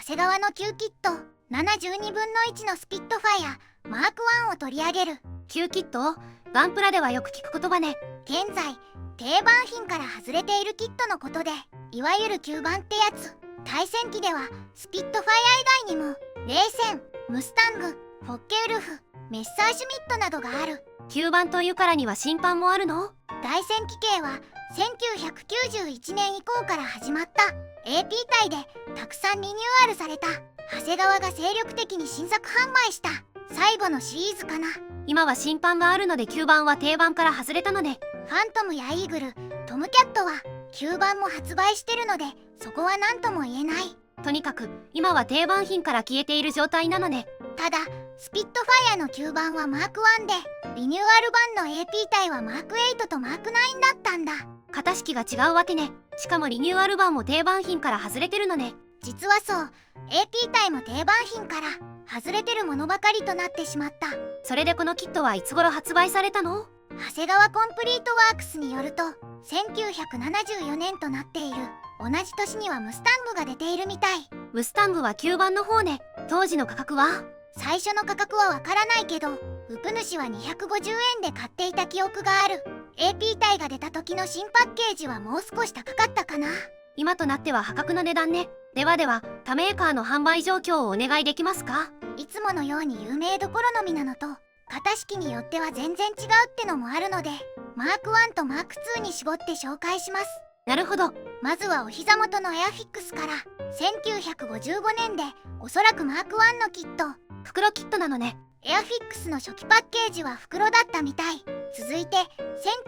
長谷川の旧キット72分の1のスピットファイアマーク1を取り上げる。旧キット？ガンプラではよく聞く言葉ね。現在定番品から外れているキットのことで、いわゆる旧版ってやつ。対戦機ではスピットファイア以外にもレーセン、ムスタング、フォッケウルフ、メッサーシュミットなどがある。旧版というからには新版もあるの？対戦機系は1991年以降から始まった AP 隊でたくさんリニューアルされた。長谷川が精力的に新作販売した最後のシリーズかな。今は新版があるので旧版は定番から外れたのね。ファントムやイーグル、トムキャットは旧版も発売してるので、そこは何とも言えない。とにかく今は定番品から消えている状態なのね。ただスピットファイアの旧版はマーク1で、リニューアル版の AP 隊はマーク8とマーク9だったんだ。型式が違うわけね。しかもリニューアル版も定番品から外れてるのね。実はそう、 AP 隊も定番品から外れてるものばかりとなってしまった。それでこのキットはいつ頃発売されたの？長谷川コンプリートワークスによると1974年となっている。同じ年にはムスタングが出ているみたい。ムスタングは旧版の方ね。当時の価格は？最初の価格はわからないけど、ウプ主は250円で買っていた記憶がある。 AP 隊が出た時の新パッケージはもう少し高かったかな。今となっては破格の値段ね。では他メーカーの販売状況をお願いできますか？いつものように有名どころのみなのと、型式によっては全然違うってのもあるので、マーク1とマーク2に絞って紹介します。なるほど。まずはお膝元のエアフィックスから。1955年でおそらくマーク1のキット。袋キットなのね。エアフィックスの初期パッケージは袋だったみたい。続いて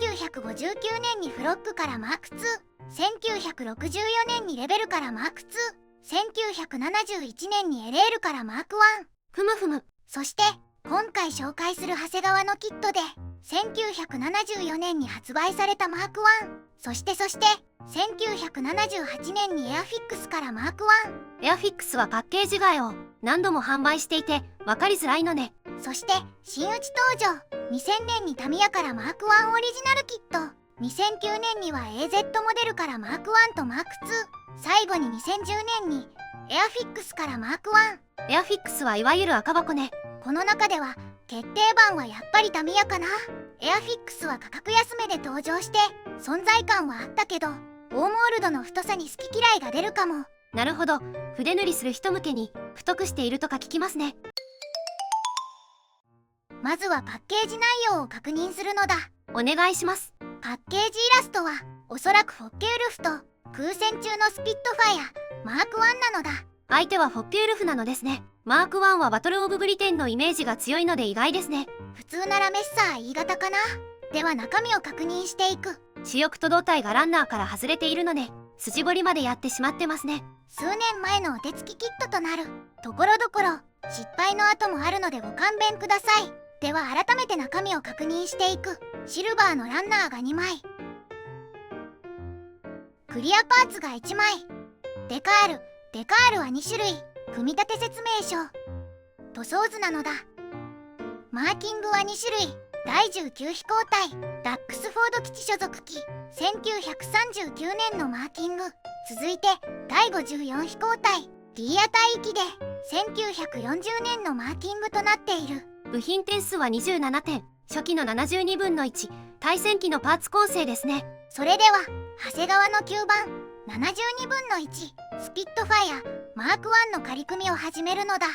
1959年にフロックからマーク2、1964年にレベルからマーク2、1971年にエレールからマーク1。ふむふむ。そして今回紹介する長谷川のキットで1974年に発売されたマーク1。そして1978年にエアフィックスからマーク1。エアフィックスはパッケージ替えを何度も販売していて分かりづらいのね。そして新内登場。2000年にタミヤからマーク1オリジナルキット。2009年には AZ モデルからマーク1とマーク2。最後に2010年にエアフィックスからマーク1。エアフィックスはいわゆる赤箱ね。この中では決定版はやっぱりタミヤかな。エアフィックスは価格安めで登場して存在感はあったけど、オーモールドの太さに好き嫌いが出るかも。なるほど。筆塗りする人向けに太くしているとか聞きますね。まずはパッケージ内容を確認するのだ。お願いします。パッケージイラストはおそらくフォッケウルフと空戦中のスピットファイアマーク1なのだ。相手はフォッケウルフなのですね。マーク1はバトルオブブリテンのイメージが強いので意外ですね。普通ならメッサー E 型かな。では中身を確認していく。主翼と胴体がランナーから外れているので筋彫りまでやってしまってますね。数年前のお手つきキットとなる。ところどころ失敗の跡もあるのでご勘弁ください。では改めて中身を確認していく。シルバーのランナーが2枚、クリアパーツが1枚、デカールは2種類。組み立て説明書。塗装図なのだ。マーキングは2種類。第19飛行隊ダックスフォード基地所属機1939年のマーキング。続いて第54飛行隊ディーア隊域で1940年のマーキングとなっている。部品点数は27点。初期の72分の1。対戦機のパーツ構成ですね。それでは長谷川の9番72分の1スピットファイアマーク1の仮組みを始めるのだ。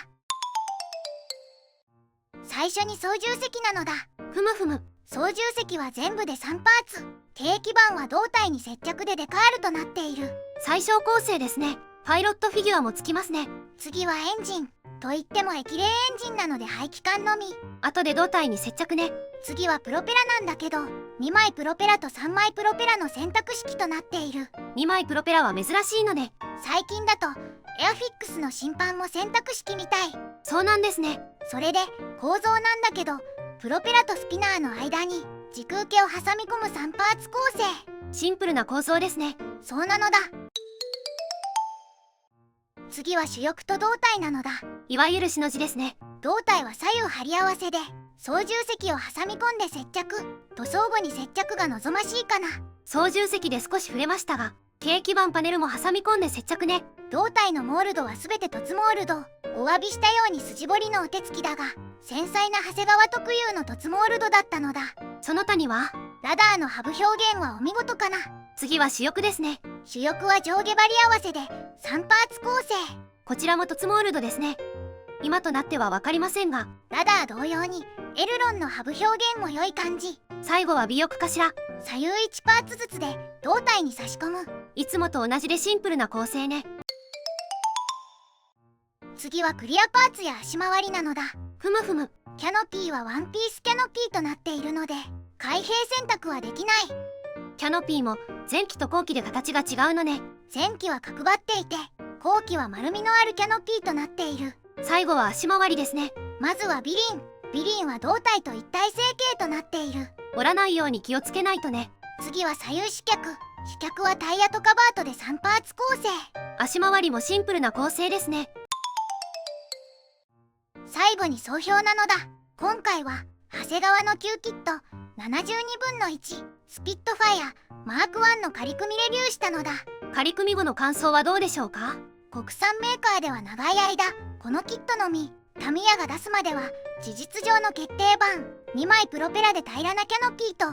最初に操縦席なのだ。ふむふむ。操縦席は全部で3パーツ。軽基板は胴体に接着でデカールとなっている。最小構成ですね。パイロットフィギュアもつきますね。次はエンジン。といっても液冷エンジンなので排気管のみ。後で胴体に接着ね。次はプロペラなんだけど、2枚プロペラと3枚プロペラの選択式となっている。2枚プロペラは珍しいので。最近だとエアフィックスの審判も選択式みたい。そうなんですね。それで構造なんだけど、プロペラとスピナーの間に時空系を挟み込む3パーツ構成。シンプルな構造ですね。そうなのだ。次は主翼と胴体なのだ。いわゆるしの字ですね。胴体は左右貼り合わせで操縦席を挟み込んで接着。塗装後に接着が望ましいかな。操縦席で少し触れましたが、軽基板パネルも挟み込んで接着ね。胴体のモールドは全て凸モールド。お詫びしたように筋彫りのお手つきだが、繊細な長谷川特有の凸モールドだったのだ。その他にはラダーのハブ表現はお見事かな。次は主翼ですね。主翼は上下張り合わせで3パーツ構成。こちらも凸モールドですね。今となっては分かりませんが、ラダー同様にエルロンのハブ表現も良い感じ。最後は尾翼かしら。左右1パーツずつで胴体に差し込む。いつもと同じでシンプルな構成ね。次はクリアパーツや足回りなのだ。ふむふむ。キャノピーはワンピースキャノピーとなっているので開閉選択はできない。キャノピーも前期と後期で形が違うのね。前期は角張っていて後期は丸みのあるキャノピーとなっている。最後は足回りですね。まずはビリン。ビリンは胴体と一体成形となっている。折らないように気をつけないとね。次は左右主脚。主脚はタイヤとカバートで3パーツ構成。足回りもシンプルな構成ですね。最後に総評なのだ。今回は長谷川の旧キット72分の1スピットファイアマーク1の仮組みレビューしたのだ。仮組み後の感想はどうでしょうか。国産メーカーでは長い間このキットのみ、タミヤが出すまでは事実上の決定版。2枚プロペラで平らなキャノピーと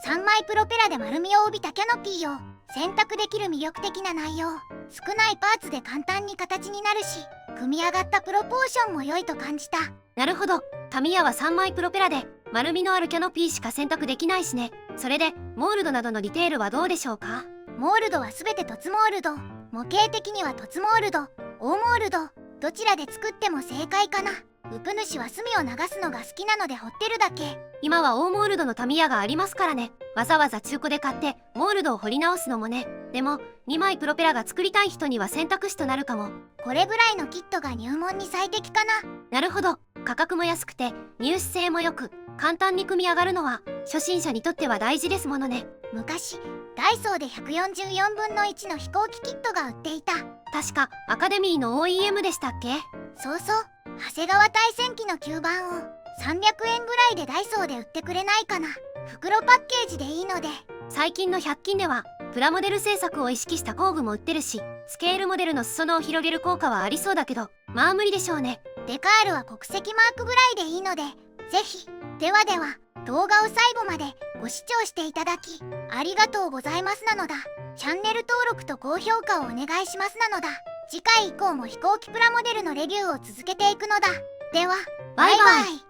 3枚プロペラで丸みを帯びたキャノピーを選択できる魅力的な内容。少ないパーツで簡単に形になるし、組み上がったプロポーションも良いと感じた。なるほど。タミヤは3枚プロペラで丸みのあるキャノピーしか選択できないしね。それでモールドなどのディテールはどうでしょうか。モールドは全て凸モールド。模型的には凸モールド、大モールド、どちらで作っても正解かな。ウプ主は墨を流すのが好きなので彫ってるだけ。今は大モールドのタミヤがありますからね。わざわざ中古で買ってモールドを彫り直すのもね。でも2枚プロペラが作りたい人には選択肢となるかも。これぐらいのキットが入門に最適かな。なるほど。価格も安くて入手性も良く簡単に組み上がるのは初心者にとっては大事ですものね。昔ダイソーで144分の1の飛行機キットが売っていた。確かアカデミーの OEM でしたっけ。そうそう。長谷川対戦機の吸盤を300円ぐらいでダイソーで売ってくれないかな。袋パッケージでいいので。最近の100均ではプラモデル製作を意識した工具も売ってるし、スケールモデルの裾野を広げる効果はありそうだけど、まあ無理でしょうね。デカールは国籍マークぐらいでいいのでぜひ。ではでは、動画を最後までご視聴していただきありがとうございますなのだ。チャンネル登録と高評価をお願いしますなのだ。次回以降も飛行機プラモデルのレビューを続けていくのだ。では、バイバイ。